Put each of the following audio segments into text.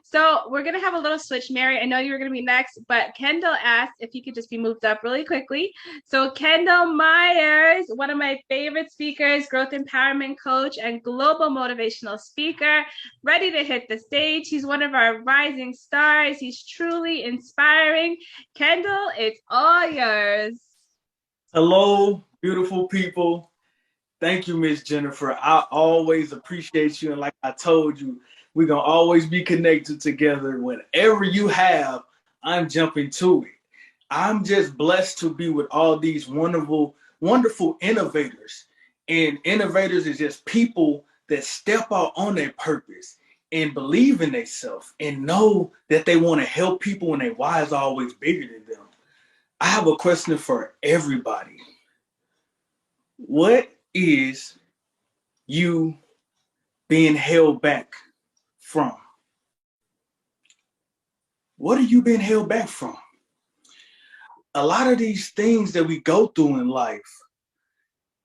So we're gonna have a little switch. Mary, I know you were gonna be next, but Kendall asked if you could just be moved up really quickly. So Kendall Myers, one of my favorite speakers, growth empowerment coach and global motivational speaker, ready to hit the stage. He's one of our rising stars. He's truly inspiring. Kendall, it's all yours. Hello, beautiful people. Thank you, Miss Jennifer. I always appreciate you. And like I told you, we're going to always be connected together. Whatever you have, I'm jumping to it. I'm just blessed to be with all these wonderful, wonderful innovators. And innovators is just people that step out on their purpose and believe in themselves and know that they want to help people and their why is always bigger than them. I have a question for everybody. What is you being held back from? What are you being held back from? A lot of these things that we go through in life,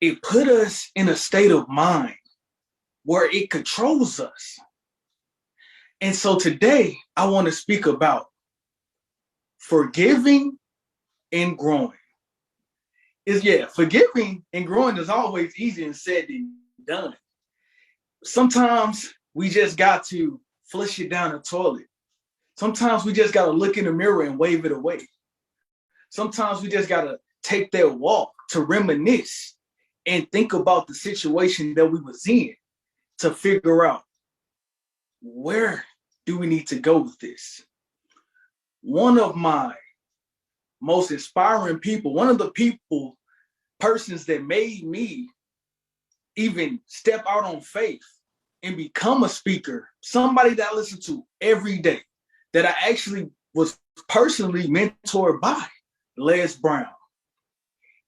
it put us in a state of mind where it controls us. And so today I want to speak about forgiving and growing. Forgiving and growing is always easier and said than done. Sometimes we just got to flush it down the toilet. Sometimes we just got to look in the mirror and wave it away. Sometimes we just got to take that walk to reminisce and think about the situation that we was in to figure out where do we need to go with this. One of my most inspiring people, one of the persons that made me even step out on faith and become a speaker, somebody that I listen to every day, that I actually was personally mentored by, Les Brown.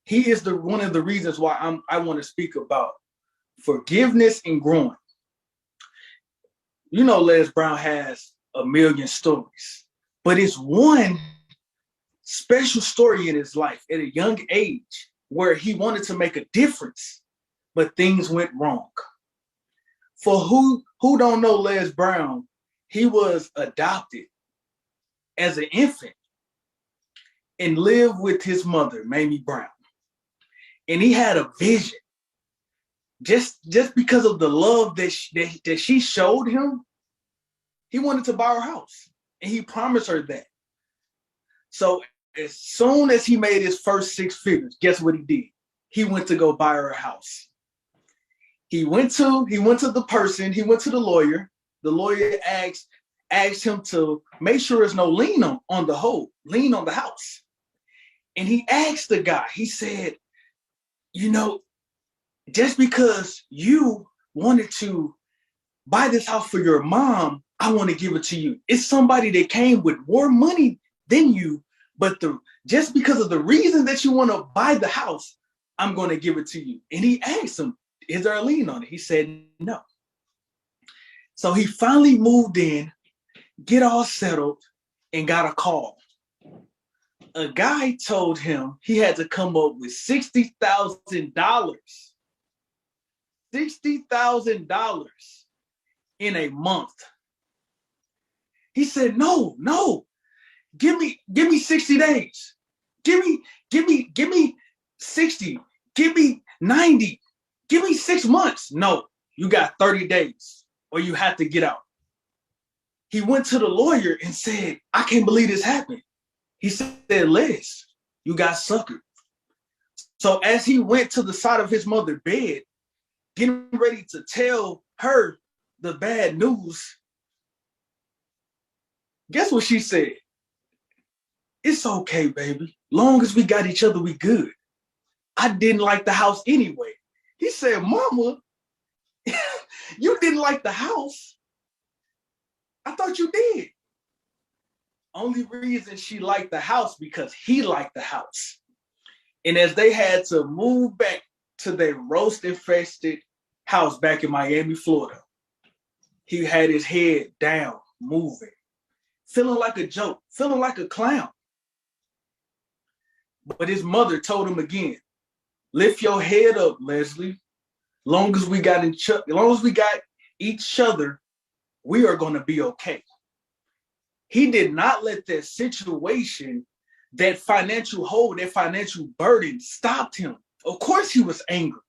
He is one of the reasons why I want to speak about forgiveness and growing. You know, Les Brown has a million stories, but it's one special story in his life at a young age where he wanted to make a difference, but things went wrong. For who don't know Les Brown, he was adopted as an infant and lived with his mother, Mamie Brown. And he had a vision. Just because of the love that she showed him, he wanted to buy her house. And he promised her that. So as soon as he made his first six figures, guess what he did? He went to go buy her a house. He went to the lawyer. The lawyer asked him to make sure there's no lien on the house. And he asked the guy, he said, just because you wanted to buy this house for your mom, I want to give it to you. It's somebody that came with more money than you, but just because of the reason that you want to buy the house, I'm going to give it to you. And he asked him, is there a lien on it? He said no. So he finally moved in, get all settled, and got a call. A guy told him he had to come up with $60,000. $60,000 in a month. He said, no, give me 60 days. Give me 60. Give me 90. Give me 6 months. No, you got 30 days or you have to get out. He went to the lawyer and said, I can't believe this happened. He said, Les, you got suckered. So as he went to the side of his mother's bed, getting ready to tell her the bad news, guess what she said? It's okay, baby. Long as we got each other, we good. I didn't like the house anyway. He said, Mama, you didn't like the house. I thought you did. Only reason she liked the house because he liked the house. And as they had to move back to their roast-infested house back in Miami, Florida, he had his head down, moving, feeling like a joke, feeling like a clown. But his mother told him again, lift your head up, Leslie. Long as we got each other, we are going to be okay. He did not let that situation, that financial hole, that financial burden stopped him. Of course he was angry,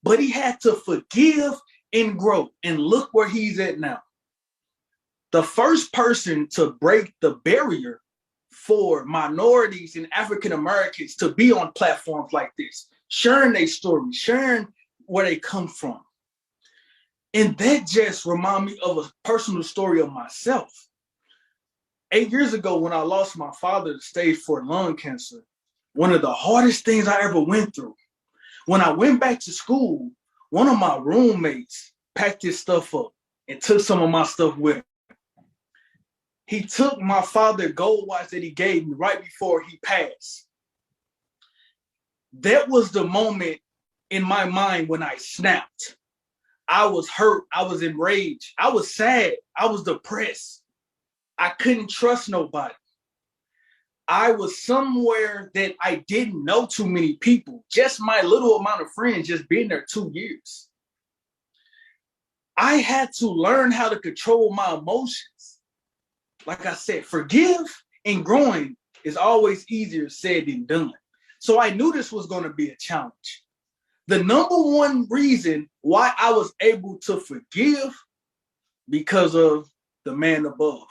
but he had to forgive and grow. And look where he's at now. The first person to break the barrier for minorities and African Americans to be on platforms like this, sharing their story, sharing where they come from. And that just reminded me of a personal story of myself. 8 years ago, when I lost my father to stage 4 lung cancer, one of the hardest things I ever went through. When I went back to school, one of my roommates packed his stuff up and took some of my stuff with him. He took my father's gold watch that he gave me right before he passed. That was the moment in my mind when I snapped. I was hurt. I was enraged. I was sad. I was depressed. I couldn't trust nobody. I was somewhere that I didn't know too many people. Just my little amount of friends just being there 2 years. I had to learn how to control my emotions. Like I said, forgive and growing is always easier said than done. So I knew this was going to be a challenge. The number one reason why I was able to forgive, because of the man above.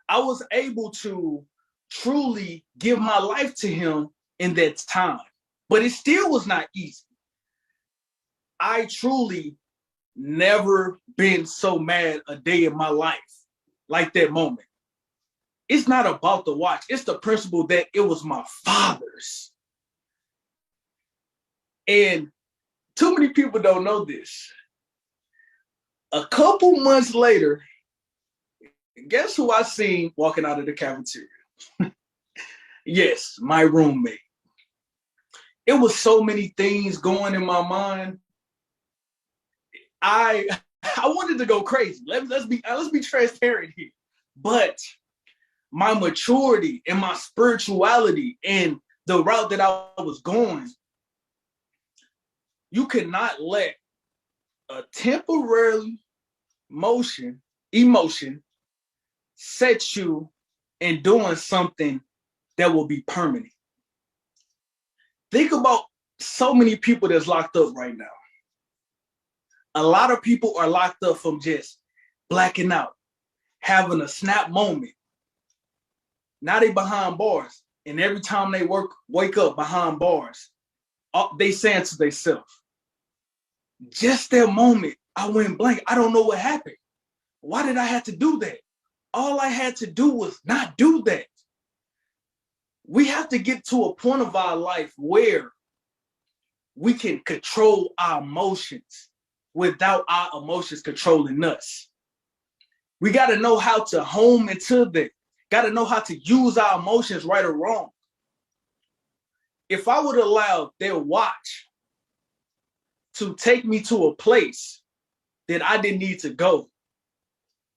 I was able to truly give my life to him in that time, but it still was not easy. I truly never been so mad a day in my life like that moment. It's not about the watch. It's the principle that it was my father's. And too many people don't know this. A couple months later, guess who I seen walking out of the cafeteria? Yes, my roommate. It was so many things going in my mind. I wanted to go crazy. Let's be transparent here. But my maturity and my spirituality and the route that I was going, you cannot let a temporary emotion set you in doing something that will be permanent. Think about so many people that's locked up right now. A lot of people are locked up from just blacking out, having a snap moment. Now they behind bars, and every time they wake up behind bars, they saying to themselves, just that moment, I went blank. I don't know what happened. Why did I have to do that? All I had to do was not do that. We have to get to a point of our life where we can control our emotions without our emotions controlling us. We got to know how to home into that. Got to know how to use our emotions right or wrong. If I would allow their watch to take me to a place that I didn't need to go,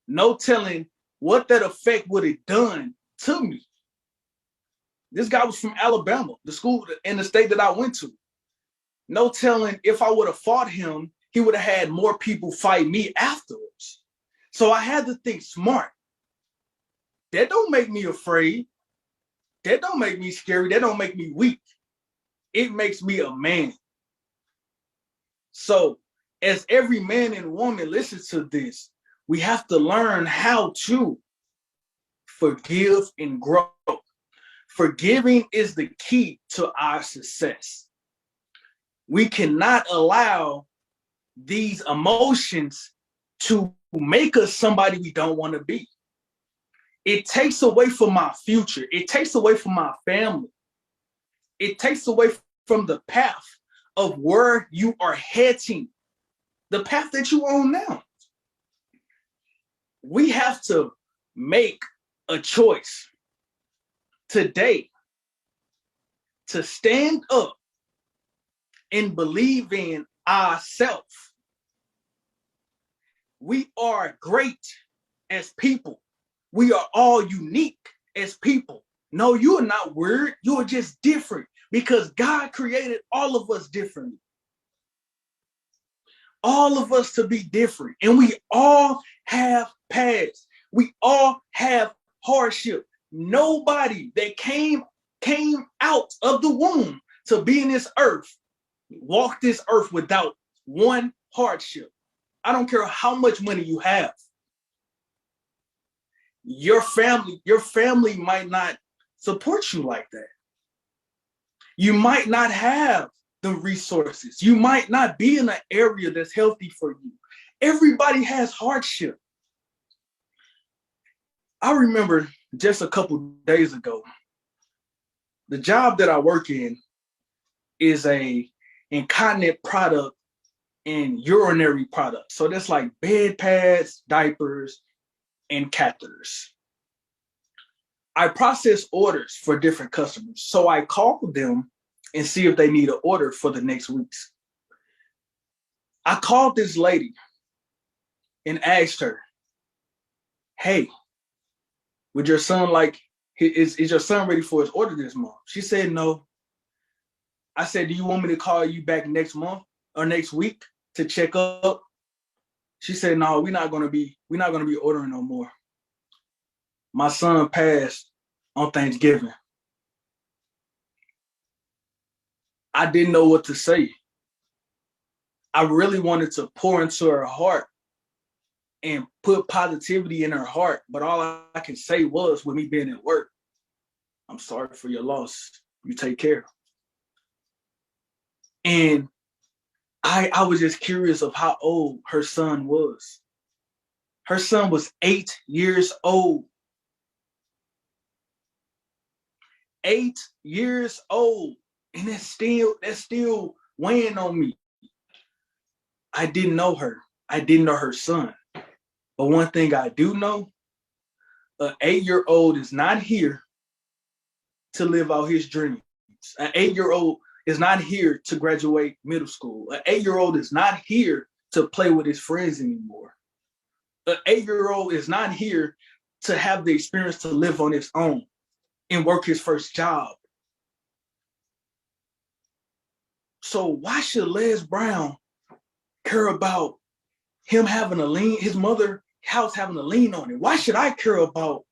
no telling what that effect would have done to me. This guy was from Alabama, the school in the state that I went to. No telling if I would have fought him, he would have had more people fight me afterwards. So I had to think smart. That don't make me afraid. That don't make me scary. That don't make me weak. It makes me a man. So as every man and woman listens to this, we have to learn how to forgive and grow. Forgiving is the key to our success. We cannot allow these emotions to make us somebody we don't want to be. It takes away from our future. It takes away from our family. It takes away from the path of where you are heading, the path that you on now. We have to make a choice today to stand up and believe in ourselves. We are great as people. We are all unique as people. No, you are not weird. You are just different because God created all of us differently. All of us to be different. And we all have paths. We all have hardship. Nobody that came out of the womb to be in this earth, walk this earth without one hardship. I don't care how much money you have. Your family might not support you like that. You might not have the resources. You might not be in an area that's healthy for you. Everybody has hardship. I remember just a couple days ago, the job that I work in is a incontinent product and urinary product. So that's like bed pads, diapers, and catheters. I process orders for different customers. So I call them and see if they need an order for the next weeks. I called this lady and asked her, hey, would your son is your son ready for his order this month? She said no. I said, do you want me to call you back next month or next week to check up? She said, no, we're not gonna be ordering no more. My son passed on Thanksgiving. I didn't know what to say. I really wanted to pour into her heart and put positivity in her heart, but all I can say was, with me being at work, I'm sorry for your loss. You take care. And I was just curious of how old her son was. Her son was 8 years old. 8 years old. And that's still weighing on me. I didn't know her. I didn't know her son. But one thing I do know, an 8-year-old is not here to live out his dreams. An 8-year-old is not here to graduate middle school. An 8-year-old is not here to play with his friends anymore. An 8-year-old is not here to have the experience to live on his own and work his first job. So why should Les Brown care about him having his mother house having a lien on it? Why should I care about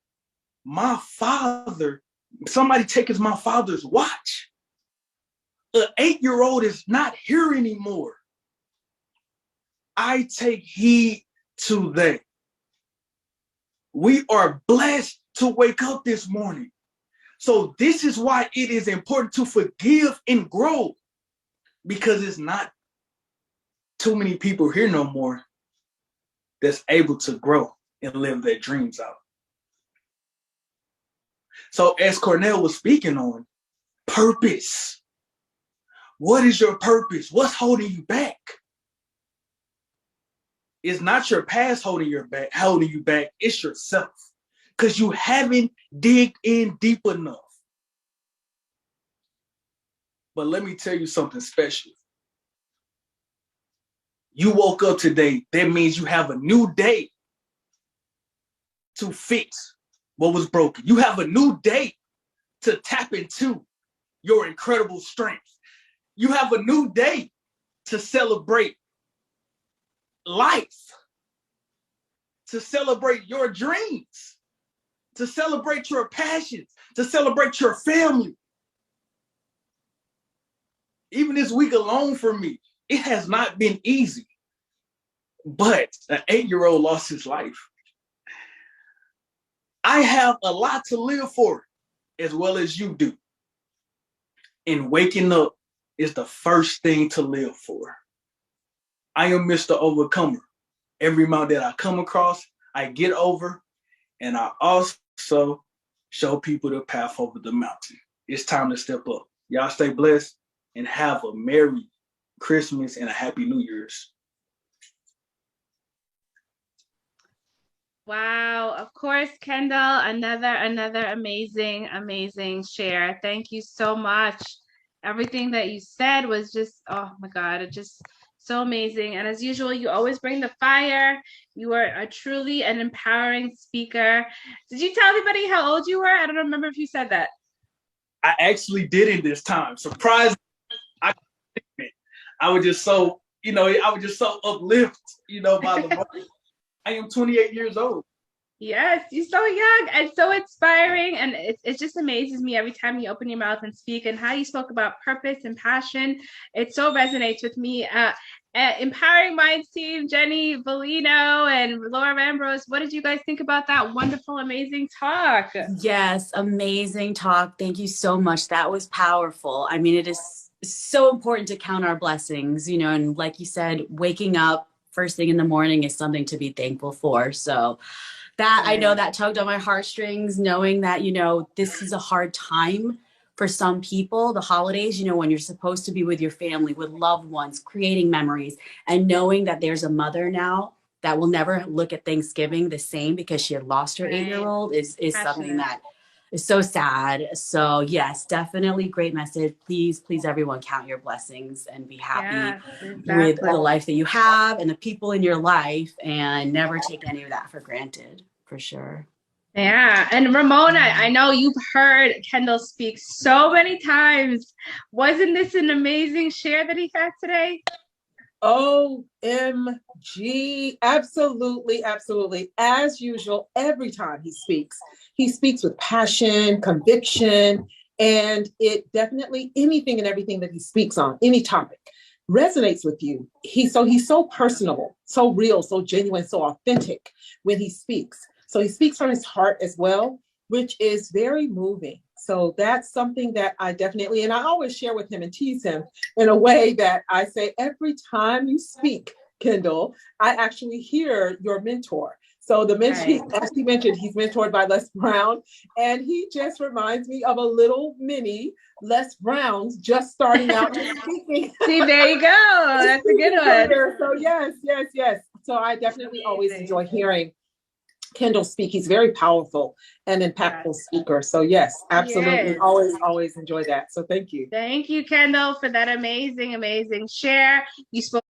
my father, somebody taking my father's watch? An 8-year-old is not here anymore. I take heed to that. We are blessed to wake up this morning. So this is why it is important to forgive and grow, because it's not too many people here no more that's able to grow and live their dreams out. So as Cornell was speaking on, purpose. What is your purpose? What's holding you back? It's not your past holding you back. It's yourself, because you haven't digged in deep enough. But let me tell you something special. You woke up today. That means you have a new day to fix what was broken. You have a new day to tap into your incredible strength. You have a new day to celebrate life, to celebrate your dreams, to celebrate your passions, to celebrate your family. Even this week alone for me, it has not been easy. But an 8-year-old lost his life. I have a lot to live for, as well as you do. And waking up is the first thing to live for. I am Mr. Overcomer. Every mountain that I come across, I get over, and I also show people the path over the mountain. It's time to step up. Y'all stay blessed and have a Merry Christmas and a Happy New Year's. Wow, of course, Kendall, another amazing share. Thank you so much. Everything that you said was just, oh my God, it just so amazing. And as usual, you always bring the fire. You are a truly an empowering speaker. Did you tell everybody how old you were? I don't remember if you said that. I actually didn't this time. Surprise! I was just so, I was just so uplifted, by the moment. I am 28 years old. Yes, you're so young and so inspiring. And it just amazes me every time you open your mouth and speak, and how you spoke about purpose and passion. It so resonates with me. Empowering Minds team, Jenny Bellino and Laura Ambrose, what did you guys think about that wonderful, amazing talk? Yes, amazing talk. Thank you so much. That was powerful. I mean, it is so important to count our blessings, you know, and like you said, waking up first thing in the morning is something to be thankful for. So that I know that tugged on my heartstrings, knowing that, you know, this is a hard time for some people, the holidays, you know, when you're supposed to be with your family, with loved ones, creating memories, and knowing that there's a mother now that will never look at Thanksgiving the same because she had lost her 8-year-old is something Passionate. that is so sad. So yes, definitely great message. Please, please, everyone, count your blessings and be happy Yes, with exactly. the life that you have and the people in your life, and never take any of that for granted, for sure. Yeah. And Ramona, I know you've heard Kendall speak so many times. Wasn't this an amazing share that he had today? OMG. Absolutely, absolutely. As usual, every time he speaks with passion, conviction, and it definitely anything and everything that he speaks on, any topic, resonates with you. He's so personable, so real, so genuine, so authentic when he speaks. So he speaks from his heart as well, which is very moving. So that's something that I definitely, and I always share with him and tease him in a way that I say, every time you speak, Kendall, I actually hear your mentor. So the mentor, as he mentioned, he's mentored by Les Brown, and he just reminds me of a little mini Les Brown's just starting out speaking. See, there you go. That's a good one. So yes, yes, yes. So I definitely always enjoy hearing Kendall speak. He's very powerful and impactful speaker. So yes, absolutely. Always, always enjoy that. So thank you. Thank you, Kendall, for that amazing, amazing share. You spoke